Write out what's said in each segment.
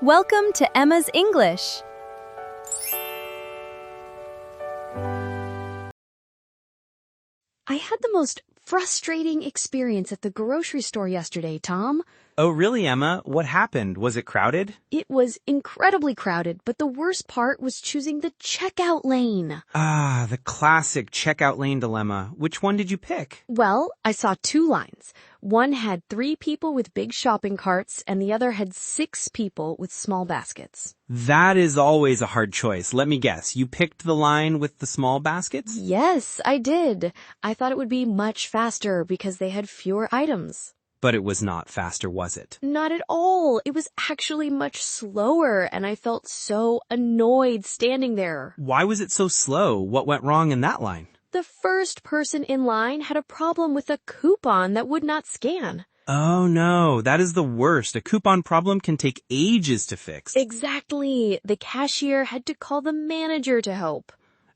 Welcome to Emma's English. I had the most frustrating experience at the grocery store yesterday, Tom. Oh, really, Emma? What happened? Was it crowded? It was incredibly crowded, but the worst part was choosing the checkout lane. Ah, the classic checkout lane dilemma. Which one did you pick? Well, I saw two lines. One had 3 people with big shopping carts, and the other had 6 people with small baskets. That is always a hard choice. Let me guess. You picked the line with the small baskets? Yes, I did. I thought it would be much faster because they had fewer items. But it was not faster, was it? Not at all. It was actually much slower, and I felt so annoyed standing there. Why was it so slow? What went wrong in that line? The first person in line had a problem with a coupon that would not scan. Oh no, that is the worst. A coupon problem can take ages to fix. Exactly. The cashier had to call the manager to help.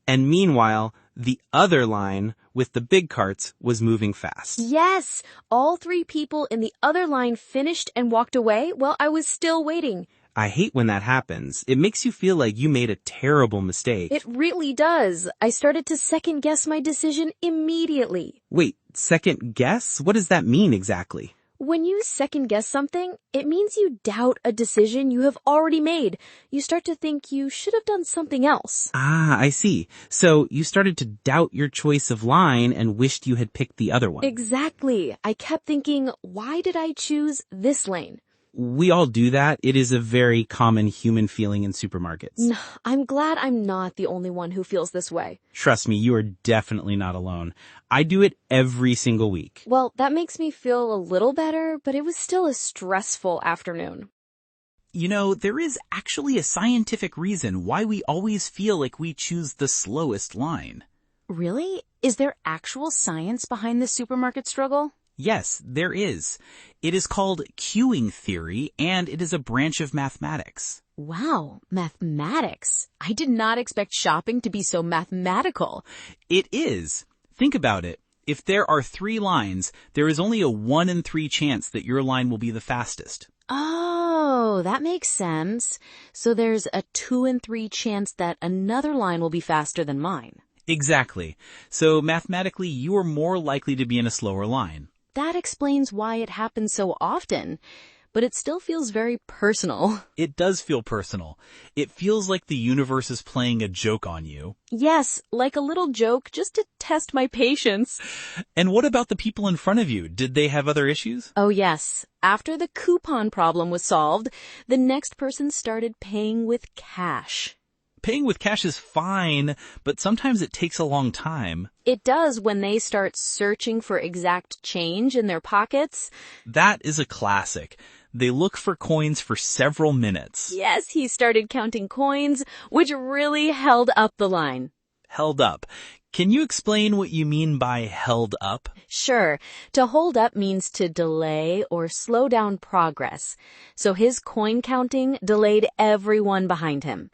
And meanwhile, the other line with the big carts was moving fast. Yes, all 3 people in the other line finished and walked away while I was still waiting. I hate when that happens. It makes you feel like you made a terrible mistake. It really does. I started to second guess my decision immediately. Wait, second guess? What does that mean exactly? When you second guess something, it means you doubt a decision you have already made. You start to think you should have done something else. Ah, I see. So you started to doubt your choice of line and wished you had picked the other one. Exactly. I kept thinking, why did I choose this lane? We all do that. It is a very common human feeling in supermarkets. I'm glad I'm not the only one who feels this way. Trust me, you are definitely not alone. I do it every single week. Well, that makes me feel a little better, but it was still a stressful afternoon. You know, there is actually a scientific reason why we always feel like we choose the slowest line. Really? Is there actual science behind the supermarket struggle? Yes, there is. It is called queuing theory, and it is a branch of mathematics. Wow, mathematics. I did not expect shopping to be so mathematical. It is. Think about it. If there are 3 lines, there is only a 1 in 3 chance that your line will be the fastest. Oh, that makes sense. So there's a 2 in 3 chance that another line will be faster than mine. Exactly. So mathematically, you are more likely to be in a slower line. That explains why it happens so often, but it still feels very personal. It does feel personal. It feels like the universe is playing a joke on you. Yes, like a little joke just to test my patience. And what about the people in front of you? Did they have other issues? Oh yes, after the coupon problem was solved, the next person started paying with cash. Paying with cash is fine, but sometimes it takes a long time. It does when they start searching for exact change in their pockets. That is a classic. They look for coins for several minutes. Yes, he started counting coins, which really held up the line. Held up. Can you explain what you mean by held up? Sure. To hold up means to delay or slow down progress. So his coin counting delayed everyone behind him.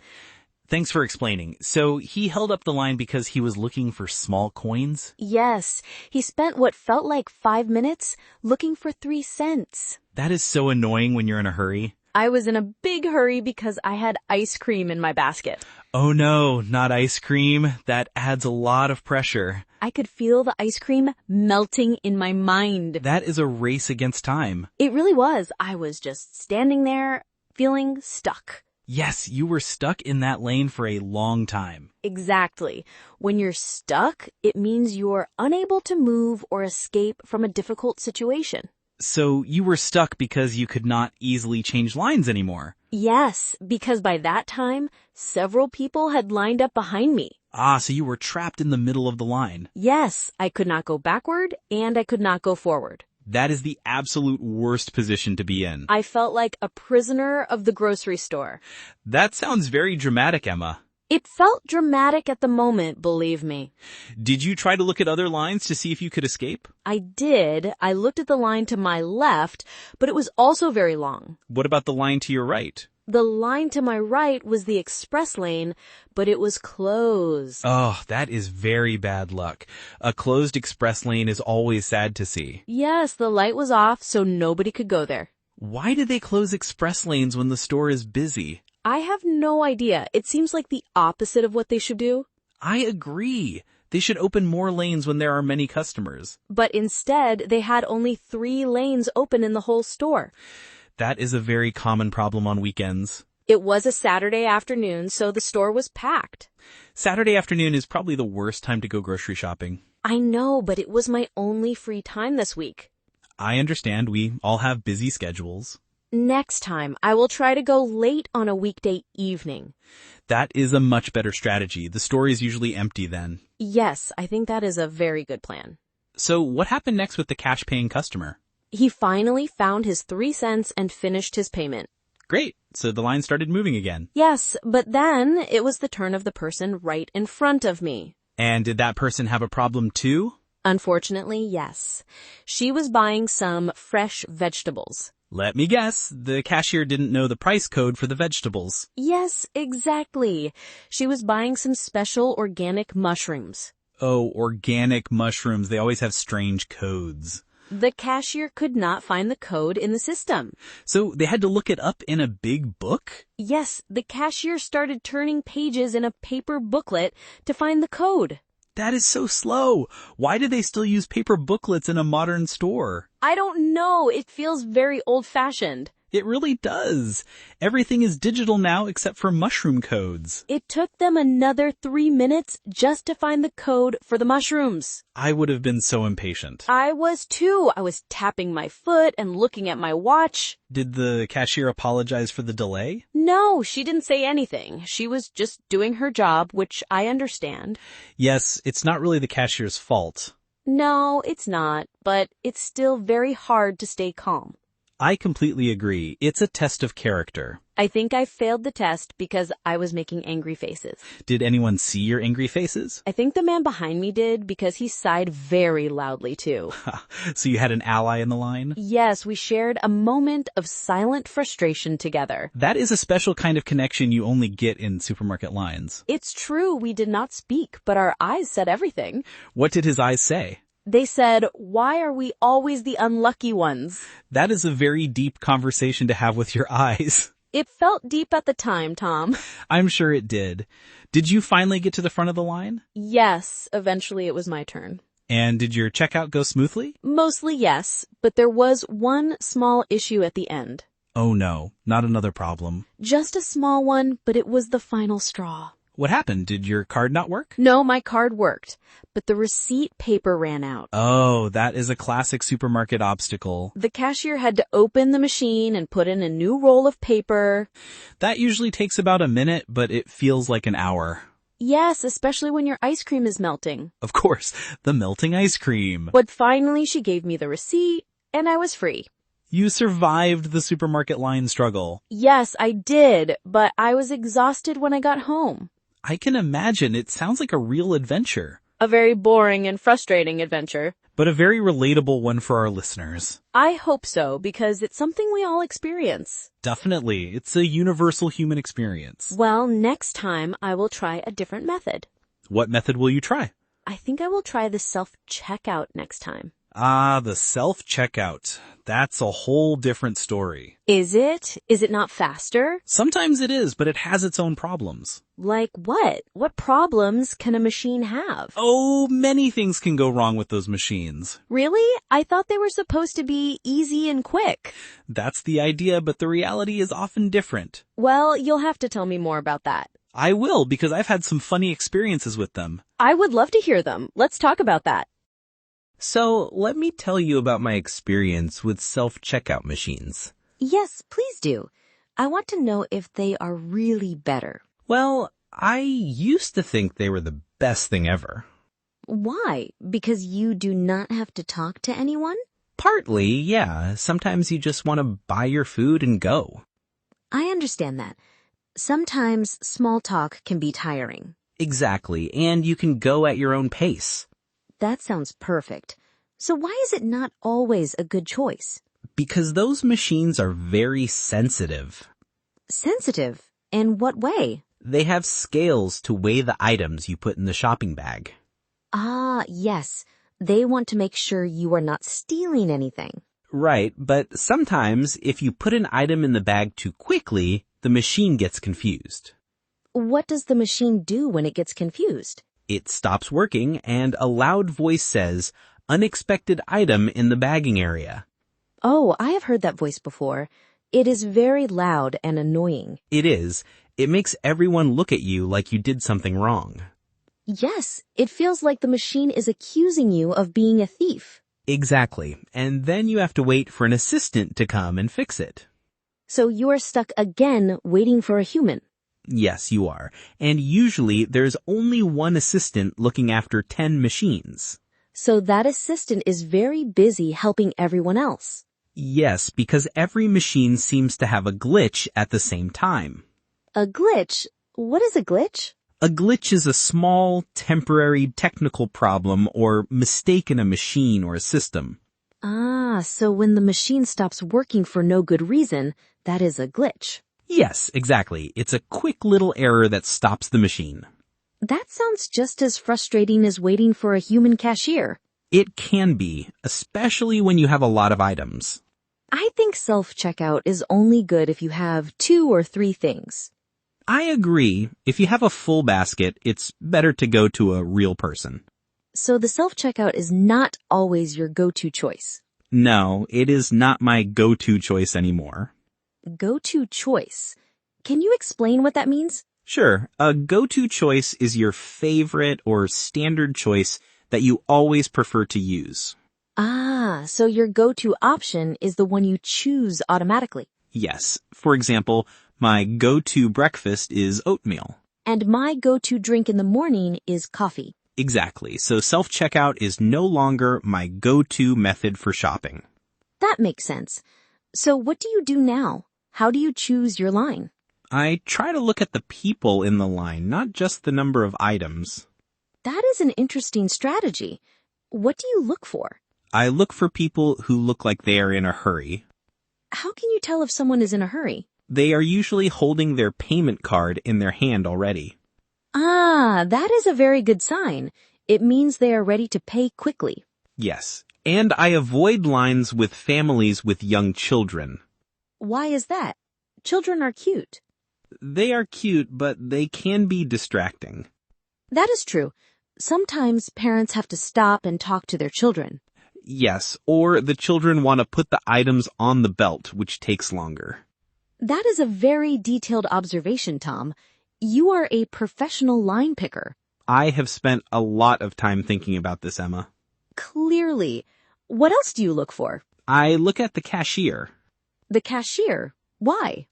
Thanks for explaining. So he held up the line because he was looking for small coins? Yes, he spent what felt like 5 minutes looking for 3 cents. That is so annoying when you're in a hurry. I was in a big hurry because I had ice cream in my basket. Oh no, not ice cream. That adds a lot of pressure. I could feel the ice cream melting in my mind. That is a race against time. It really was. I was just standing there feeling stuck. Yes, you were stuck in that lane for a long time. Exactly. When you're stuck, it means you're unable to move or escape from a difficult situation. So you were stuck because you could not easily change lines anymore. Yes, because by that time, several people had lined up behind me. Ah, so you were trapped in the middle of the line. Yes, I could not go backward and I could not go forward. That is the absolute worst position to be in. I felt like a prisoner of the grocery store. That sounds very dramatic, Emma. It felt dramatic at the moment, believe me. Did you try to look at other lines to see if you could escape? I did. I looked at the line to my left, but it was also very long. What about the line to your right? The line to my right was the express lane, but it was closed. Oh, that is very bad luck. A closed express lane is always sad to see. Yes, the light was off, so nobody could go there. Why do they close express lanes when the store is busy? I have no idea. It seems like the opposite of what they should do. I agree. They should open more lanes when there are many customers. But instead, they had only 3 lanes open in the whole store. That is a very common problem on weekends. It was a Saturday afternoon, so the store was packed. Saturday afternoon is probably the worst time to go grocery shopping. I know, but it was my only free time this week. I understand we all have busy schedules. Next time, I will try to go late on a weekday evening. That is a much better strategy. The store is usually empty then. Yes, I think that is a very good plan. So what happened next with the cash-paying customer? He finally found his 3 cents and finished his payment. Great. So the line started moving again. Yes, but then it was the turn of the person right in front of me. And did that person have a problem too? Unfortunately, yes. She was buying some fresh vegetables. Let me guess, the cashier didn't know the price code for the vegetables. Yes, exactly. She was buying some special organic mushrooms. Oh, organic mushrooms. They always have strange codes. The cashier could not find the code in the system. So they had to look it up in a big book? Yes, the cashier started turning pages in a paper booklet to find the code. That is so slow. Why do they still use paper booklets in a modern store? I don't know. It feels very old-fashioned. It really does. Everything is digital now except for mushroom codes. It took them another 3 minutes just to find the code for the mushrooms. I would have been so impatient. I was too. I was tapping my foot and looking at my watch. Did the cashier apologize for the delay? No, she didn't say anything. She was just doing her job, which I understand. Yes, it's not really the cashier's fault. No, it's not, but it's still very hard to stay calm. I completely agree. It's a test of character. I think I failed the test because I was making angry faces. Did anyone see your angry faces? I think the man behind me did because he sighed very loudly too. So you had an ally in the line? Yes, we shared a moment of silent frustration together. That is a special kind of connection you only get in supermarket lines. It's true, we did not speak, but our eyes said everything. What did his eyes say? They said, "Why are we always the unlucky ones?" That is a very deep conversation to have with your eyes. It felt deep at the time, Tom. I'm sure it did. Did you finally get to the front of the line? Yes, eventually it was my turn. And did your checkout go smoothly? Mostly yes, but there was one small issue at the end. Oh no, not another problem. Just a small one, but it was the final straw. What happened? Did your card not work? No, my card worked, but the receipt paper ran out. Oh, that is a classic supermarket obstacle. The cashier had to open the machine and put in a new roll of paper. That usually takes about a minute, but it feels like an hour. Yes, especially when your ice cream is melting. Of course, the melting ice cream. But finally she gave me the receipt, and I was free. You survived the supermarket line struggle. Yes, I did, but I was exhausted when I got home. I can imagine. It sounds like a real adventure. A very boring and frustrating adventure. But a very relatable one for our listeners. I hope so, because it's something we all experience. Definitely. It's a universal human experience. Well, next time I will try a different method. What method will you try? I think I will try the self-checkout next time. Ah, the self-checkout. That's a whole different story. Is it? Is it not faster? Sometimes it is, but it has its own problems. Like what? What problems can a machine have? Oh, many things can go wrong with those machines. Really? I thought they were supposed to be easy and quick. That's the idea, but the reality is often different. Well, you'll have to tell me more about that. I will, because I've had some funny experiences with them. I would love to hear them. Let's talk about that. So, let me tell you about my experience with self-checkout machines. Yes, please do. I want to know if they are really better. Well, I used to think they were the best thing ever. Why? Because you do not have to talk to anyone? Partly, yeah. Sometimes you just want to buy your food and go. I understand that. Sometimes small talk can be tiring. Exactly, and you can go at your own pace. That sounds perfect. So why is it not always a good choice? Because those machines are very sensitive. Sensitive? In what way? They have scales to weigh the items you put in the shopping bag. Ah, yes. They want to make sure you are not stealing anything. Right, but sometimes if you put an item in the bag too quickly, the machine gets confused. What does the machine do when it gets confused? It stops working and a loud voice says, "Unexpected item in the bagging area." Oh, I have heard that voice before. It is very loud and annoying. It is. It makes everyone look at you like you did something wrong. Yes, it feels like the machine is accusing you of being a thief. Exactly. And then you have to wait for an assistant to come and fix it. So you are stuck again waiting for a human. Yes, you are. And usually there's only one assistant looking after 10 machines. So that assistant is very busy helping everyone else. Yes, because every machine seems to have a glitch at the same time. A glitch? What is a glitch? A glitch is a small, temporary technical problem or mistake in a machine or a system. Ah, so when the machine stops working for no good reason, that is a glitch. Yes, exactly. It's a quick little error that stops the machine. That sounds just as frustrating as waiting for a human cashier. It can be, especially when you have a lot of items. I think self-checkout is only good if you have 2 or 3 things. I agree. If you have a full basket, it's better to go to a real person. So the self-checkout is not always your go-to choice. No, it is not my go-to choice anymore. Go-to choice. Can you explain what that means? Sure, a go-to choice is your favorite or standard choice that you always prefer to use. Ah, so your go-to option is the one you choose automatically. Yes, for example, my go-to breakfast is oatmeal. And my go-to drink in the morning is coffee. Exactly, so self-checkout is no longer my go-to method for shopping. That makes sense. So what do you do now? How do you choose your line? I try to look at the people in the line, not just the number of items. That is an interesting strategy. What do you look for? I look for people who look like they are in a hurry. How can you tell if someone is in a hurry? They are usually holding their payment card in their hand already. Ah, that is a very good sign. It means they are ready to pay quickly. Yes, and I avoid lines with families with young children. Why is that? Children are cute. They are cute, but they can be distracting. That is true. Sometimes parents have to stop and talk to their children. Yes, or the children want to put the items on the belt, which takes longer. That is a very detailed observation, Tom. You are a professional line picker. I have spent a lot of time thinking about this, Emma. Clearly. What else do you look for? I look at the cashier. The cashier. Why?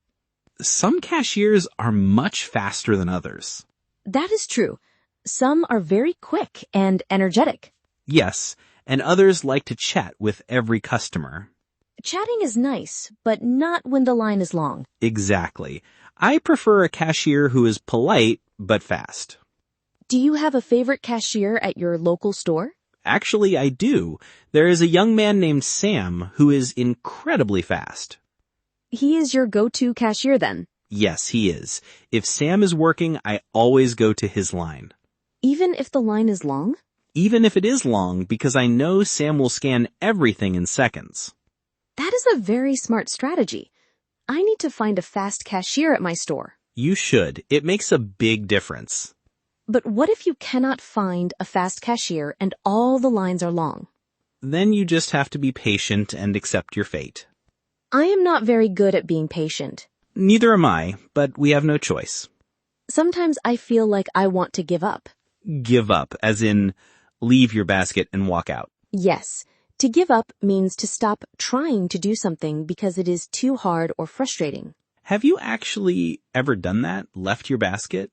Some cashiers are much faster than others. That is true. Some are very quick and energetic. Yes, and others like to chat with every customer. Chatting is nice, but not when the line is long. Exactly. I prefer a cashier who is polite but fast. Do you have a favorite cashier at your local store? Actually, I do. There is a young man named Sam who is incredibly fast. He is your go-to cashier then? Yes, he is. If Sam is working, I always go to his line. Even if the line is long? Even if it is long, because I know Sam will scan everything in seconds. That is a very smart strategy. I need to find a fast cashier at my store. You should. It makes a big difference. But what if you cannot find a fast cashier and all the lines are long? Then you just have to be patient and accept your fate. I am not very good at being patient. Neither am I, but we have no choice. Sometimes I feel like I want to give up. Give up, as in leave your basket and walk out. Yes, to give up means to stop trying to do something because it is too hard or frustrating. Have you actually ever done that? Left your basket?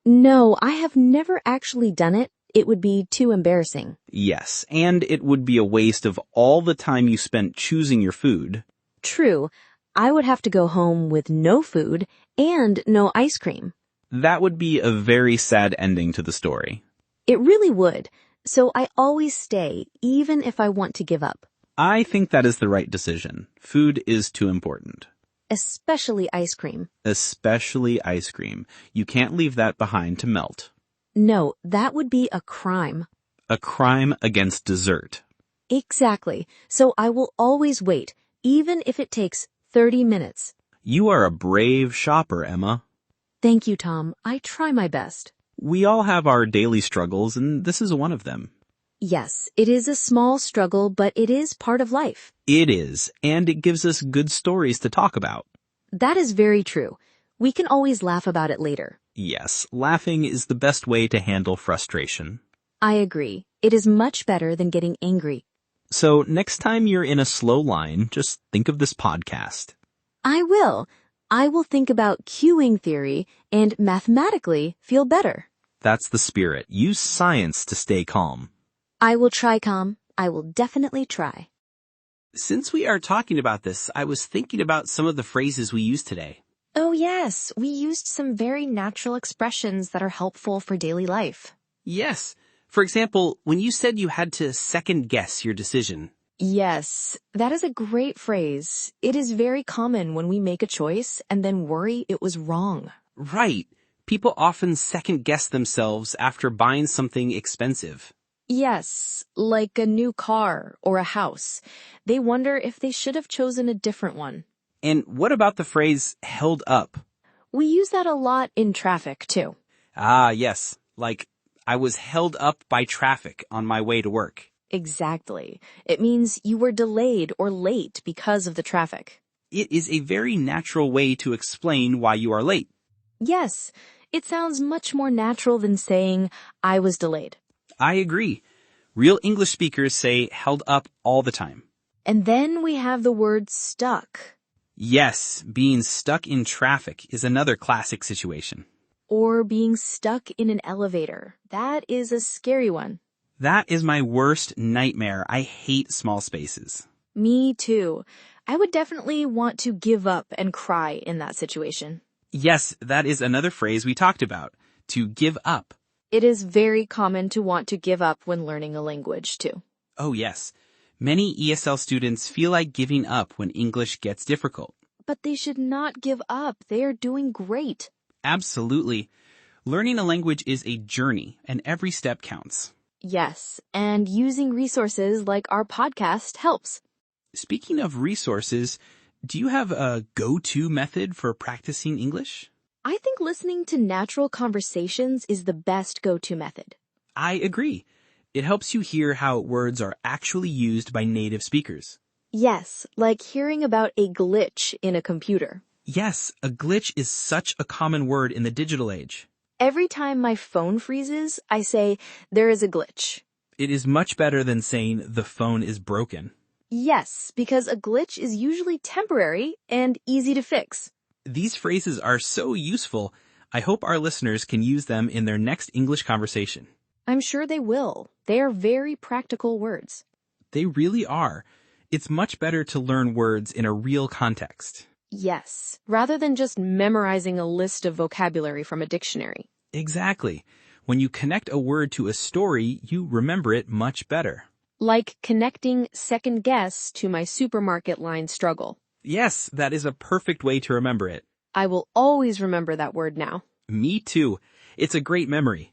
No, I have never actually done it. It would be too embarrassing. Yes, and it would be a waste of all the time you spent choosing your food. True, I would have to go home with no food and no ice cream. That would be a very sad ending to the story. It really would. So I always stay, even if I want to give up. I think that is the right decision. Food is too important. Especially ice cream. Especially ice cream. You can't leave that behind to melt. No, that would be a crime. A crime against dessert. Exactly. So I will always wait, even if it takes 30 minutes. You are a brave shopper, Emma. Thank you, Tom. I try my best. We all have our daily struggles, and this is one of them. Yes, it is a small struggle, but it is part of life. It is, and it gives us good stories to talk about. That is very true. We can always laugh about it later. Yes, laughing is the best way to handle frustration. I agree. It is much better than getting angry. So next time you're in a slow line, just think of this podcast. I will. I will think about cueing theory and mathematically feel better. That's the spirit. Use science to stay calm. I will try, Calm. I will definitely try. Since we are talking about this, I was thinking about some of the phrases we used today. Oh yes, we used some very natural expressions that are helpful for daily life. Yes. For example, when you said you had to second guess your decision. Yes, that is a great phrase. It is very common when we make a choice and then worry it was wrong. Right. People often second guess themselves after buying something expensive. Yes, like a new car or a house. They wonder if they should have chosen a different one. And what about the phrase held up? We use that a lot in traffic, too. Ah, yes. Like, I was held up by traffic on my way to work. Exactly. It means you were delayed or late because of the traffic. It is a very natural way to explain why you are late. Yes, it sounds much more natural than saying, I was delayed. I agree. Real English speakers say held up all the time. And then we have the word stuck. Yes, being stuck in traffic is another classic situation. Or being stuck in an elevator. That is a scary one. That is my worst nightmare. I hate small spaces. Me too. I would definitely want to give up and cry in that situation. Yes, that is another phrase we talked about. To give up. It is very common to want to give up when learning a language too. Oh yes. Many ESL students feel like giving up when English gets difficult. But they should not give up. They are doing great. Absolutely. Learning a language is a journey, and every step counts. Yes, and using resources like our podcast helps. Speaking of resources, do you have a go-to method for practicing English? I think listening to natural conversations is the best go-to method. I agree. It helps you hear how words are actually used by native speakers. Yes, like hearing about a glitch in a computer. Yes, a glitch is such a common word in the digital age. Every time my phone freezes, I say, there is a glitch. It is much better than saying the phone is broken. Yes, because a glitch is usually temporary and easy to fix. These phrases are so useful. I hope our listeners can use them in their next English conversation. I'm sure they will. They are very practical words. They really are. It's much better to learn words in a real context. Yes, rather than just memorizing a list of vocabulary from a dictionary. Exactly. When you connect a word to a story, you remember it much better. Like connecting second guess to my supermarket line struggle. Yes, that is a perfect way to remember it. I will always remember that word now. Me too. It's a great memory.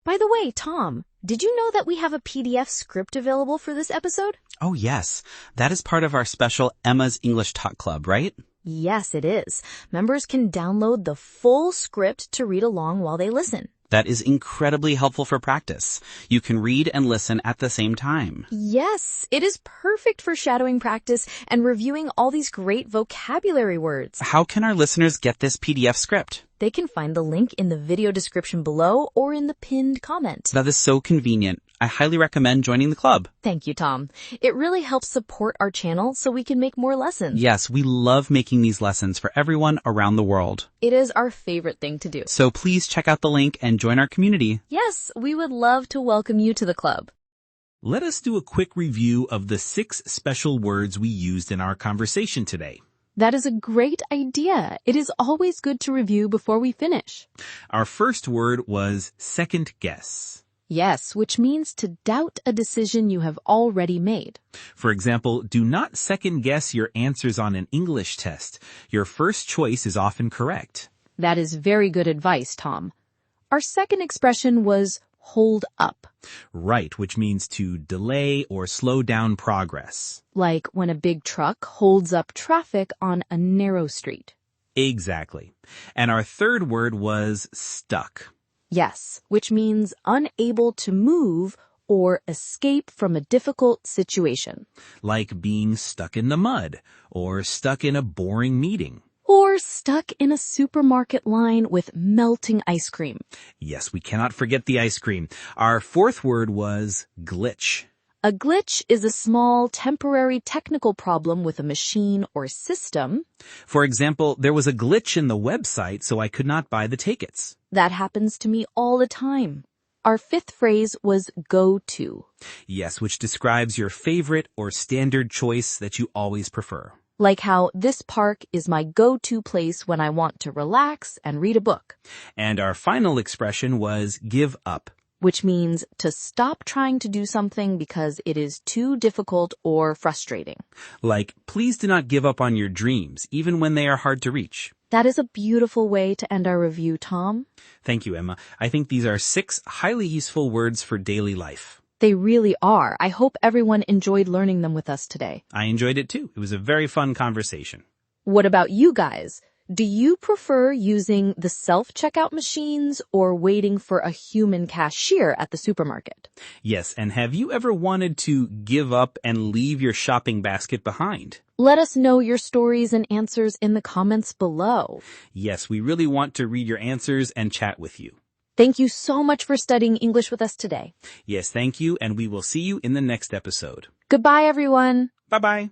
By the way, Tom, did you know that we have a PDF script available for this episode? Oh yes, that is part of our special Emma's English Talk Club, right? Yes, it is. Members can download the full script to read along while they listen. That is incredibly helpful for practice. You can read and listen at the same time. Yes, it is perfect for shadowing practice and reviewing all these great vocabulary words. How can our listeners get this PDF script? They can find the link in the video description below or in the pinned comment. That is so convenient. I highly recommend joining the club. Thank you, Tom. It really helps support our channel so we can make more lessons. Yes, we love making these lessons for everyone around the world. It is our favorite thing to do. So please check out the link and join our community. Yes, we would love to welcome you to the club. Let us do a quick review of the 6 special words we used in our conversation today. That is a great idea. It is always good to review before we finish. Our first word was second guess. Yes, which means to doubt a decision you have already made. For example, do not second guess your answers on an English test. Your first choice is often correct. That is very good advice, Tom. Our second expression was hold up. Right, which means to delay or slow down progress. Like when a big truck holds up traffic on a narrow street. Exactly. And our third word was stuck. Yes, which means unable to move or escape from a difficult situation. Like being stuck in the mud or stuck in a boring meeting. Or stuck in a supermarket line with melting ice cream. Yes, we cannot forget the ice cream. Our fourth word was glitch. A glitch is a small, temporary technical problem with a machine or system. For example, there was a glitch in the website, so I could not buy the tickets. That happens to me all the time. Our fifth phrase was go to. Yes, which describes your favorite or standard choice that you always prefer. Like how this park is my go-to place when I want to relax and read a book. And our final expression was give up. Which means to stop trying to do something because it is too difficult or frustrating. Like, please do not give up on your dreams, even when they are hard to reach. That is a beautiful way to end our review, Tom. Thank you, Emma. I think these are 6 highly useful words for daily life. They really are. I hope everyone enjoyed learning them with us today. I enjoyed it too. It was a very fun conversation. What about you guys? Do you prefer using the self-checkout machines or waiting for a human cashier at the supermarket? Yes, and have you ever wanted to give up and leave your shopping basket behind? Let us know your stories and answers in the comments below. Yes, we really want to read your answers and chat with you. Thank you so much for studying English with us today. Yes, thank you, and we will see you in the next episode. Goodbye, everyone. Bye-bye.